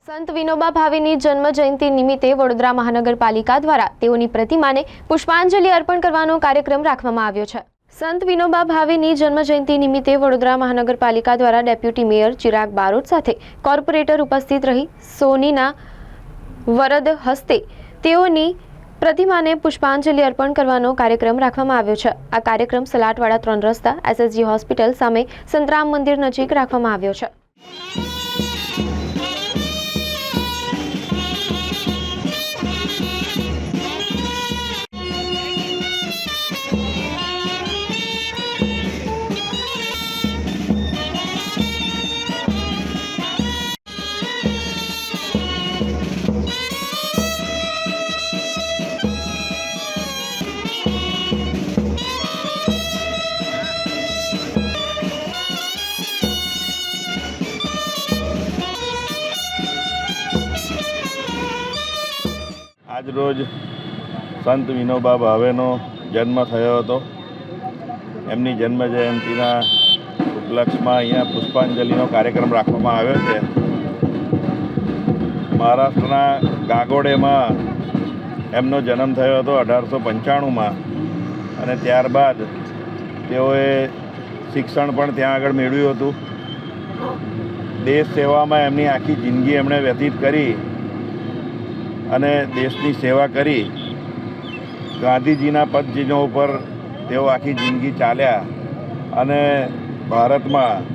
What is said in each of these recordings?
સંત વિનોબા ભાવેની જન્મ જયંતિ નિમિત્તે વડોદરા મહાનગરપાલિકા દ્વારા તેઓની પ્રતિમાને પુષ્પાંજલિ અર્પણ કરવાનો કાર્યક્રમ રાખવામાં આવ્યો છે। સંત વિનોબા ભાવેની જન્મ જયંતિ નિમિત્તે વડોદરા મહાનગરપાલિકા દ્વારા ડેપ્યુટી મેયર ચિરાગ બારોટ સાથે કોર્પોરેટર ઉપસ્થિત રહી સોનીના વરદ હસ્તે તેઓની પ્રતિમાને પુષ્પાંજલિ અર્પણ કરવાનો કાર્યક્રમ રાખવામાં આવ્યો છે। આ કાર્યક્રમ સલાટવાડા 3 રસ્તા SSG હોસ્પિટલ સામે સંતરામ મંદિર નજીક રાખવામાં આવ્યો છે। આજ રોજ સંત વિનોબા ભાવેનો જન્મ થયો હતો। એમની જન્મ જયંતિના ઉપલક્ષમાં અહીંયા પુષ્પાંજલિનો કાર્યક્રમ રાખવામાં આવ્યો છે। મહારાષ્ટ્રના ગાગોડેમાં એમનો જન્મ થયો હતો 1895માં અને ત્યારબાદ તેઓએ શિક્ષણ પણ ત્યાં આગળ મેળવ્યું હતું। દેશ સેવામાં એમની આખી જિંદગી એમણે વ્યતીત કરી અને દેશની સેવા કરી। ગાંધીજીના પદચિહ્નો ઉપર તેઓ આખી જિંદગી ચાલ્યા અને ભારતમાં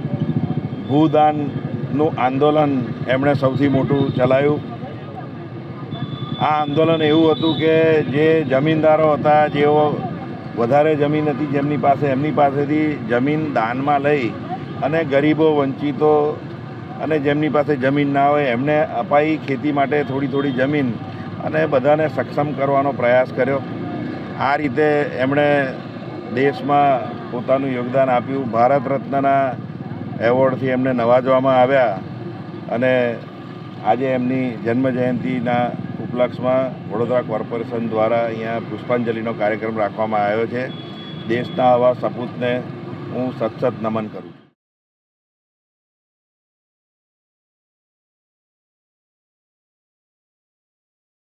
ભૂદાનનું આંદોલન એમણે સૌથી મોટું ચલાવ્યું। આ આંદોલન એવું હતું કે જે જમીનદારો હતા, જેઓ વધારે જમીન હતી જેમની પાસે, એમની પાસેથી જમીન દાનમાં લઈ અને ગરીબો, વંચિતો અને જેમની પાસે જમીન ના હોય એમને અપાઈ ખેતી માટે થોડી જમીન અને બધાને સક્ષમ કરવાનો પ્રયાસ કર્યો। આ રીતે એમણે દેશમાં પોતાનું યોગદાન આપ્યું। ભારત રત્નના એવોર્ડથી એમને નવાજવામાં આવ્યા અને આજે એમની જન્મ જયંતિના ઉપલક્ષમાં વડોદરા કોર્પોરેશન દ્વારા અહીંયા પુષ્પાંજલિનો કાર્યક્રમ રાખવામાં આવ્યો છે। દેશના આવા સપૂતને હું સતત નમન કરું છું।